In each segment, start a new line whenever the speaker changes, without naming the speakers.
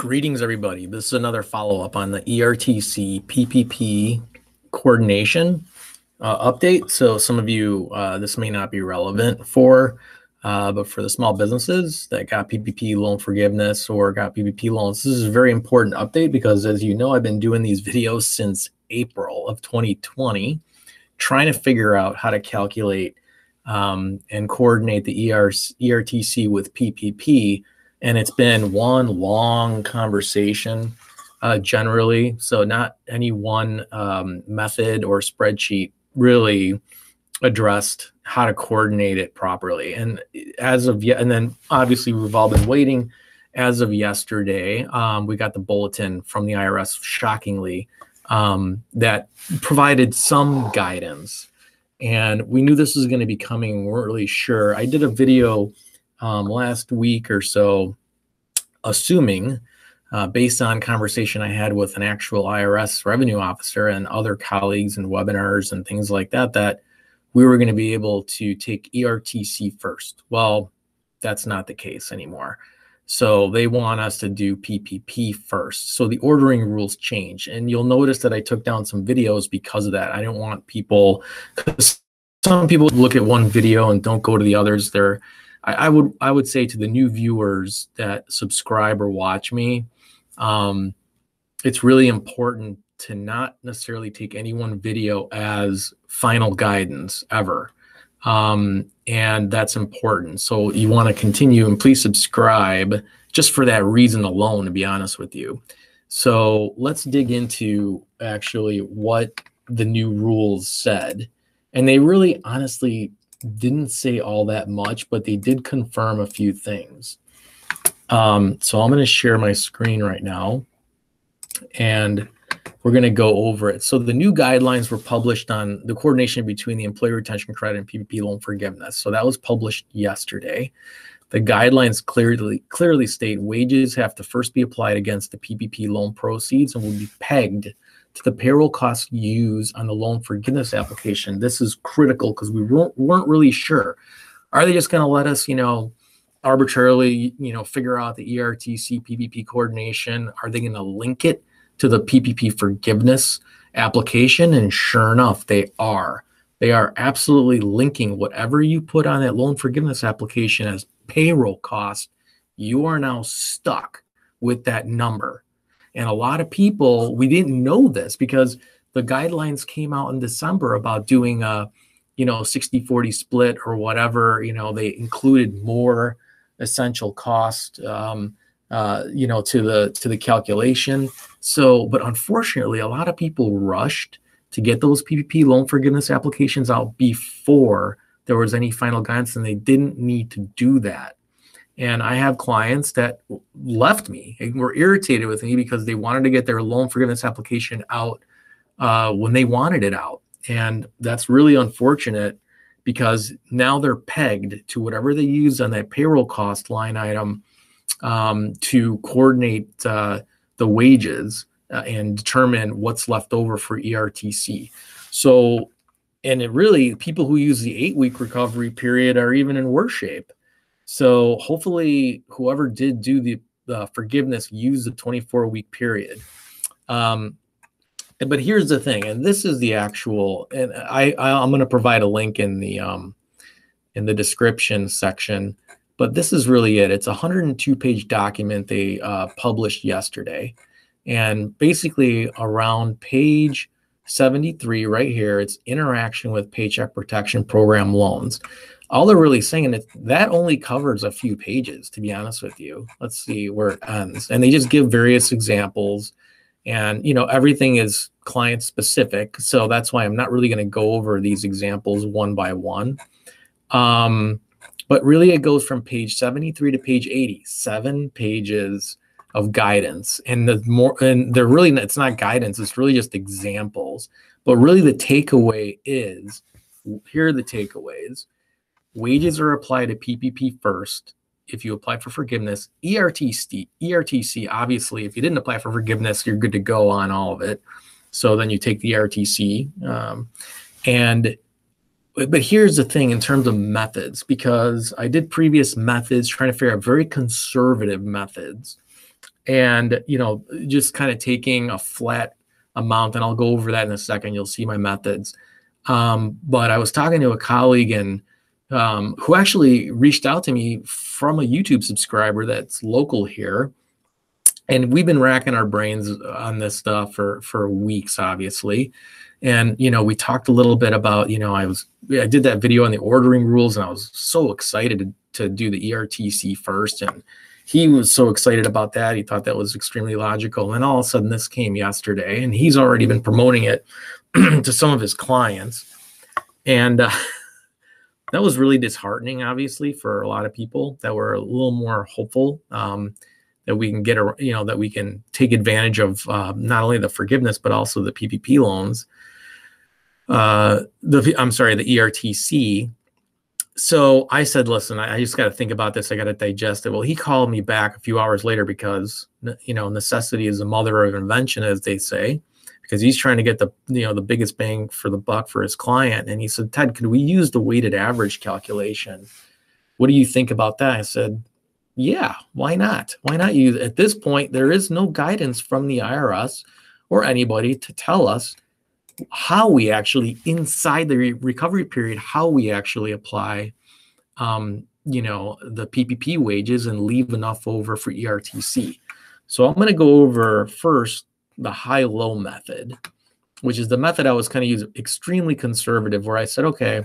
Greetings, everybody. This is another follow-up on the ERTC PPP coordination update. So some of you, this may not be relevant for, but for the small businesses that got PPP loan forgiveness or got PPP loans, this is a very important update because, as you know, I've been doing these videos since April of 2020, trying to figure out how to calculate and coordinate the ERTC with PPP. And it's been one long conversation generally. So not any one method or spreadsheet really addressed how to coordinate it properly. And as of yet, and then obviously we've all been waiting. As of yesterday, we got the bulletin from the IRS, shockingly, that provided some guidance. And we knew this was going to be coming. We weren't really sure. I did a video last week or so, assuming, based on conversation I had with an actual IRS revenue officer and other colleagues and webinars and things like that, that we were going to be able to take ERTC first. Well, that's not the case anymore. So they want us to do PPP first. So the ordering rules change. And you'll notice that I took down some videos because of that. I don't want people, because some people look at one video and don't go to the others. I would say to the new viewers that subscribe or watch me, it's really important to not necessarily take any one video as final guidance ever. And that's important. So you want to continue, and please subscribe just for that reason alone, to be honest with you. So let's dig into actually what the new rules said. And they really honestly didn't say all that much, but they did confirm a few things. So I'm going to share my screen right now, and we're going to go over it. So the new guidelines were published on the coordination between the Employee Retention Credit and PPP loan forgiveness. So that was published yesterday. The guidelines clearly state wages have to first be applied against the PPP loan proceeds and will be pegged to the payroll costs used on the loan forgiveness application. This is critical because we weren't really sure. Are they just going to let us, arbitrarily, figure out the ERTC PPP coordination? Are they going to link it to the PPP forgiveness application? And sure enough, they are. They are absolutely linking whatever you put on that loan forgiveness application as payroll cost. You are now stuck with that number. And a lot of people, we didn't know this because the guidelines came out in December about doing a, 60-40 split or whatever. They included more essential cost, to the calculation. So, but unfortunately, a lot of people rushed to get those PPP loan forgiveness applications out before there was any final guidance, and they didn't need to do that. And I have clients that left me and were irritated with me because they wanted to get their loan forgiveness application out when they wanted it out. And that's really unfortunate because now they're pegged to whatever they use on that payroll cost line item to coordinate the wages and determine what's left over for ERTC. So, and it really, people who use the 8-week recovery period are even in worse shape. So hopefully whoever did do the forgiveness used the 24-week period. But here's the thing, and this is the actual, and I'm going to provide a link in the description section, but this is really it. It's a 102-page document they published yesterday. And basically around page 73 right here, it's interaction with Paycheck Protection Program loans. All they're really saying is that only covers a few pages, to be honest with you. Let's see where it ends. And they just give various examples. And, everything is client specific. So that's why I'm not really going to go over these examples one by one. But really it goes from page 73 to page 80, 7 pages of guidance. And they're really, it's not guidance, it's really just examples. But really the takeaway is, here are the takeaways. Wages are applied to PPP first if you apply for forgiveness. ERTC, obviously, if you didn't apply for forgiveness, you're good to go on all of it. So then you take the ERTC. But here's the thing in terms of methods, because I did previous methods trying to figure out very conservative methods. And, just kind of taking a flat amount, and I'll go over that in a second. You'll see my methods. But I was talking to a colleague and who actually reached out to me from a YouTube subscriber that's local here. And we've been racking our brains on this stuff for weeks, obviously. And, we talked a little bit about, I did that video on the ordering rules, and I was so excited to do the ERTC first. And he was so excited about that. He thought that was extremely logical. And all of a sudden this came yesterday, and he's already been promoting it to some of his clients. And that was really disheartening, obviously, for a lot of people that were a little more hopeful that we can get, that we can take advantage of not only the forgiveness, but also the PPP loans. The ERTC. So I said, listen, I just got to think about this. I got to digest it. Well, he called me back a few hours later because, necessity is the mother of invention, as they say, because he's trying to get the biggest bang for the buck for his client. And he said, Ted, could we use the weighted average calculation? What do you think about that? I said, yeah, why not? Why not use it? At this point, there is no guidance from the IRS or anybody to tell us how we actually, inside the recovery period, how we actually apply, the PPP wages and leave enough over for ERTC. So I'm going to go over first the high-low method, which is the method I was kind of using, extremely conservative, where I said, okay,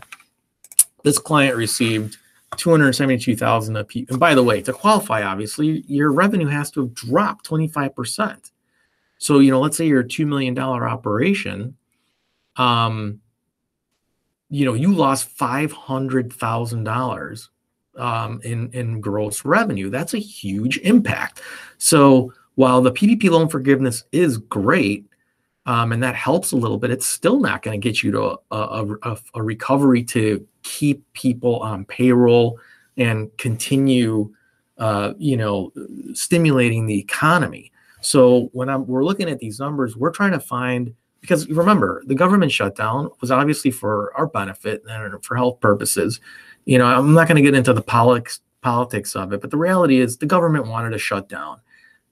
this client received $272,000. And by the way, to qualify, obviously, your revenue has to have dropped 25%. So, let's say you're a $2 million operation. You lost $500,000 in gross revenue. That's a huge impact. So while the PPP loan forgiveness is great, and that helps a little bit, it's still not going to get you to a recovery to keep people on payroll and continue, stimulating the economy. So when we're looking at these numbers, we're trying to find, because remember, the government shutdown was obviously for our benefit and for health purposes. I'm not going to get into the politics of it, but the reality is the government wanted to shut down,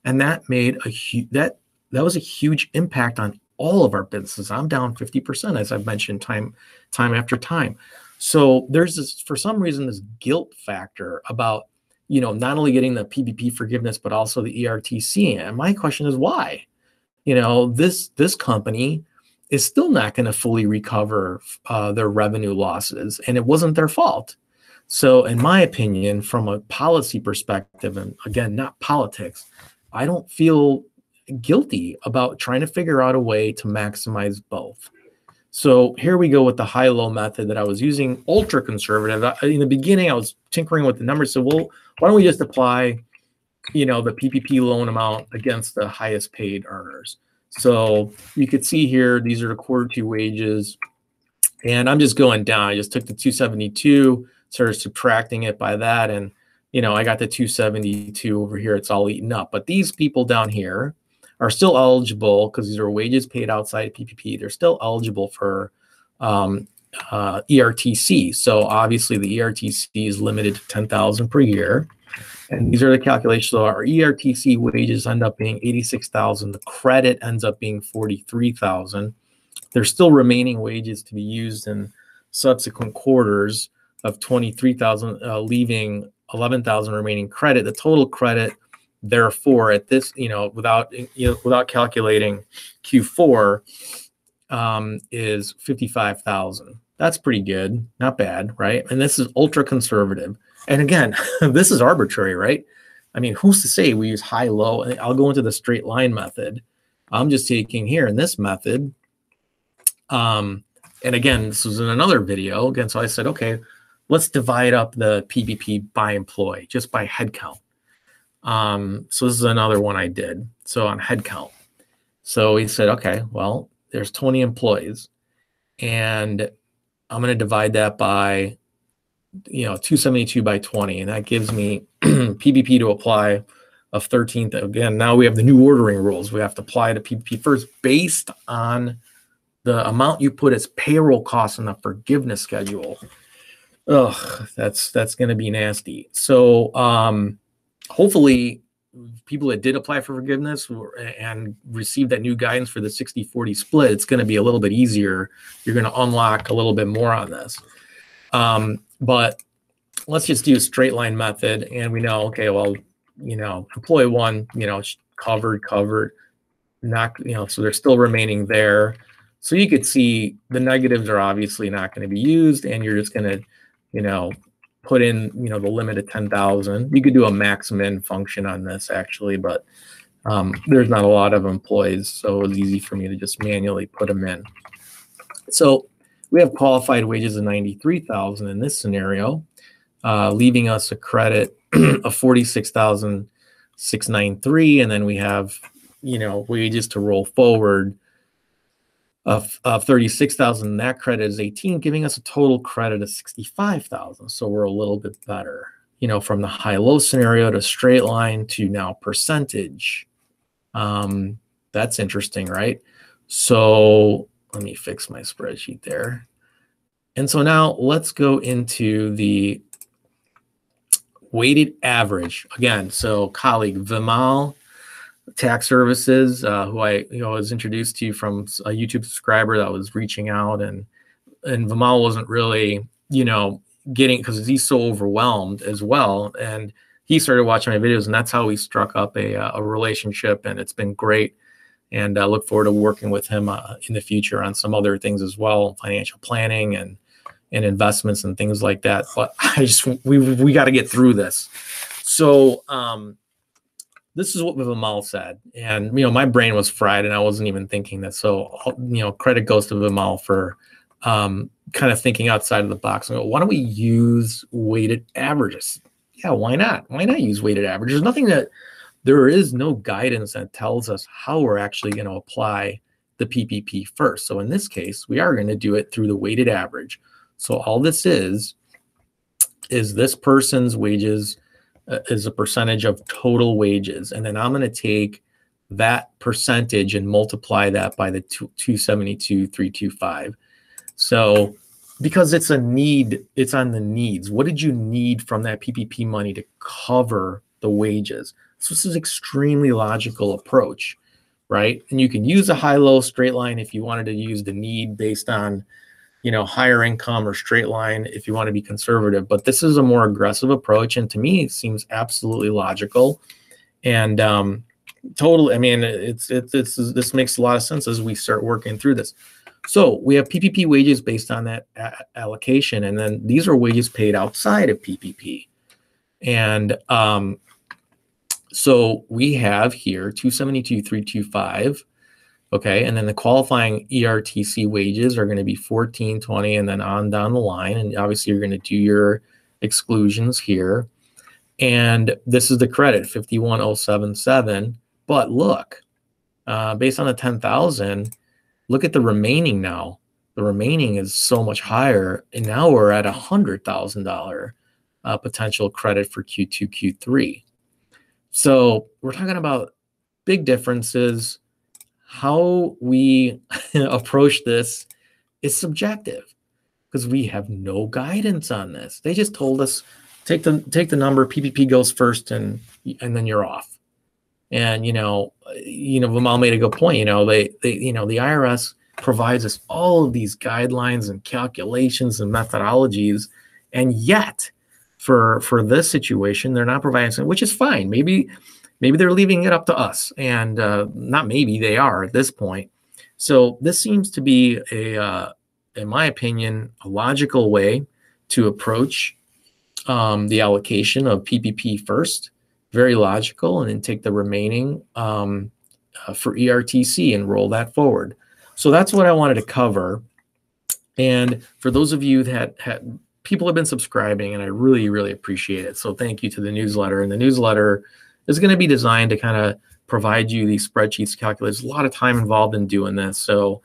and that made that was a huge impact on all of our businesses. I'm down 50%, as I've mentioned time after time. So there's this, for some reason, this guilt factor about, not only getting the PPP forgiveness, but also the ERTC. And my question is why? This company is still not going to fully recover their revenue losses, and it wasn't their fault. So in my opinion, from a policy perspective, and again, not politics, I don't feel guilty about trying to figure out a way to maximize both. So here we go with the high-low method that I was using, ultra conservative. In the beginning, I was tinkering with the numbers. So, well, why don't we just apply, the PPP loan amount against the highest paid earners? So you could see here, these are the quarter two wages. And I'm just going down. I just took the 272, started subtracting it by that. And, I got the 272 over here. It's all eaten up. But these people down here are still eligible, because these are wages paid outside PPP. They're still eligible for ERTC. So obviously the ERTC is limited to $10,000 per year. And these are the calculations. So our ERTC wages end up being $86,000. The credit ends up being $43,000. There's still remaining wages to be used in subsequent quarters of $23,000, leaving $11,000 remaining credit. The total credit, therefore, at this, without calculating Q4, is $55,000. That's pretty good, not bad, right? And this is ultra conservative. And again, this is arbitrary, right? I mean, who's to say we use high, low? I'll go into the straight line method. I'm just taking here in this method. And again, this was in another video. Again, so I said, okay, let's divide up the PPP by employee, just by head count. So this is another one I did. So on head count. So we said, okay, well, there's 20 employees, and I'm going to divide that by, 272 by 20. And that gives me PPP to apply of 13th. Again, now we have the new ordering rules. We have to apply the PPP first based on the amount you put as payroll costs in the forgiveness schedule. Ugh, that's going to be nasty. So hopefully people that did apply for forgiveness and received that new guidance for the 60-40 split, it's going to be a little bit easier. You're going to unlock a little bit more on this. But let's just do a straight line method. And we know, okay, well, employee one, covered, not, so they're still remaining there. So you could see the negatives are obviously not going to be used, and you're just going to, put in, the limit of 10,000. You could do a max min function on this actually, but there's not a lot of employees, so it was easy for me to just manually put them in. So we have qualified wages of 93,000 in this scenario, leaving us a credit of 46,693, and then we have, wages to roll forward of 36,000. That credit is 18, giving us a total credit of 65,000. So we're a little bit better, from the high-low scenario to straight line to now percentage. That's interesting, right? So let me fix my spreadsheet there. And so now let's go into the weighted average again. So colleague Vimal Tax Services, who I was introduced to from a YouTube subscriber that was reaching out, and Vimal wasn't really getting, because he's so overwhelmed as well, and he started watching my videos, and that's how we struck up a relationship, and it's been great. And I look forward to working with him in the future on some other things as well, financial planning and investments and things like that. But we got to get through this. So this is what Vimal said. And, my brain was fried and I wasn't even thinking that. So, credit goes to Vimal for kind of thinking outside of the box. And why don't we use weighted averages? Yeah, why not? Why not use weighted averages? There is no guidance that tells us how we're actually going to apply the PPP first. So in this case, we are going to do it through the weighted average. So all this is this person's wages is a percentage of total wages. And then I'm going to take that percentage and multiply that by the 272,325. So because it's a need, it's on the needs. What did you need from that PPP money to cover the wages? So this is extremely logical approach, right? And you can use a high-low straight line if you wanted to use the need based on, higher income, or straight line if you want to be conservative. But this is a more aggressive approach, and to me, it seems absolutely logical. And totally, I mean, this makes a lot of sense as we start working through this. So we have PPP wages based on that allocation, and then these are wages paid outside of PPP. And so we have here 272,325. Okay, and then the qualifying ERTC wages are going to be 1420, and then on down the line. And obviously, you're going to do your exclusions here. And this is the credit, 51,077. But look, based on the 10,000, look at the remaining now. The remaining is so much higher, and now we're at $100,000 potential credit for Q2, Q3. So we're talking about big differences. How we approach this is subjective because we have no guidance on this. They just told us take the number, PPP goes first, and then you're off. And Vimal made a good point. The IRS provides us all of these guidelines and calculations and methodologies, and yet for this situation, they're not providing something, which is fine. Maybe they're leaving it up to us, and not maybe, they are at this point. So this seems to be in my opinion, a logical way to approach the allocation of PPP first. Very logical, and then take the remaining for ERTC and roll that forward. So that's what I wanted to cover. And for those of you that people have been subscribing, and I really, really appreciate it. So thank you to the newsletter. And the newsletter is going to be designed to kind of provide you these spreadsheets, calculators. A lot of time involved in doing this. So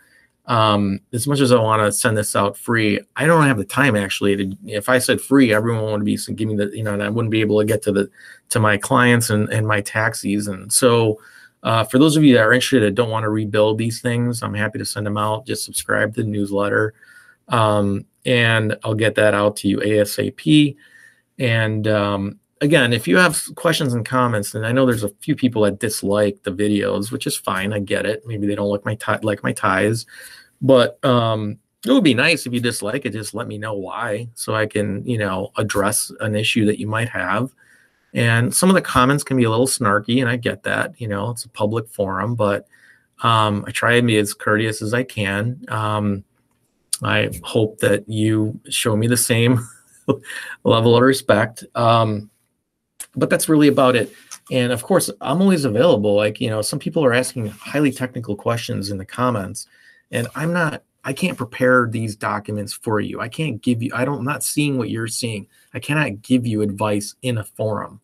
as much as I want to send this out free, I don't have the time actually. If I said free, everyone would be giving the, and I wouldn't be able to get to my clients and my tax season. So for those of you that are interested that don't want to rebuild these things, I'm happy to send them out. Just subscribe to the newsletter, and I'll get that out to you ASAP. And again, if you have questions and comments, and I know there's a few people that dislike the videos, which is fine. I get it. Maybe they don't like my ties, but it would be nice if you dislike it. Just let me know why, so I can, address an issue that you might have. And some of the comments can be a little snarky, and I get that. It's a public forum, but I try to be as courteous as I can. I hope that you show me the same level of respect. But that's really about it. And of course, I'm always available. Like, some people are asking highly technical questions in the comments, and I can't prepare these documents for you. I can't give you, I'm not seeing what you're seeing. I cannot give you advice in a forum.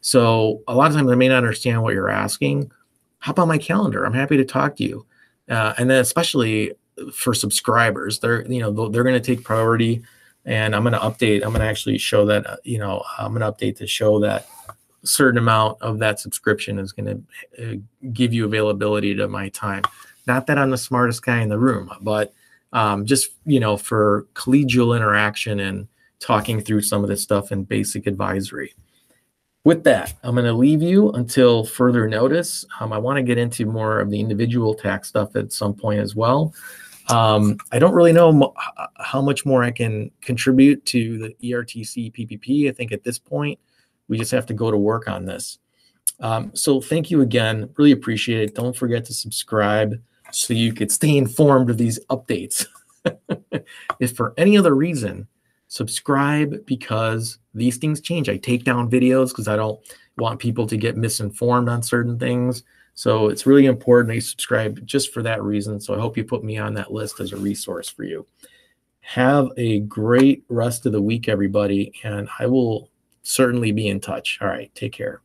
So a lot of times I may not understand what you're asking. Hop on my calendar. I'm happy to talk to you. And then especially for subscribers, they're going to take priority, and I'm going to update. I'm going to actually show that, I'm going to update to show that a certain amount of that subscription is going to give you availability to my time. Not that I'm the smartest guy in the room, but just, for collegial interaction and talking through some of this stuff in basic advisory. With that, I'm going to leave you until further notice. I want to get into more of the individual tax stuff at some point as well. I don't really know how much more I can contribute to the ERTC PPP. I think at this point, we just have to go to work on this. So thank you again. Really appreciate it. Don't forget to subscribe so you could stay informed of these updates. If for any other reason, subscribe, because these things change. I take down videos because I don't want people to get misinformed on certain things. So it's really important that you subscribe just for that reason. So I hope you put me on that list as a resource for you. Have a great rest of the week, everybody, and I will certainly be in touch. All right, take care.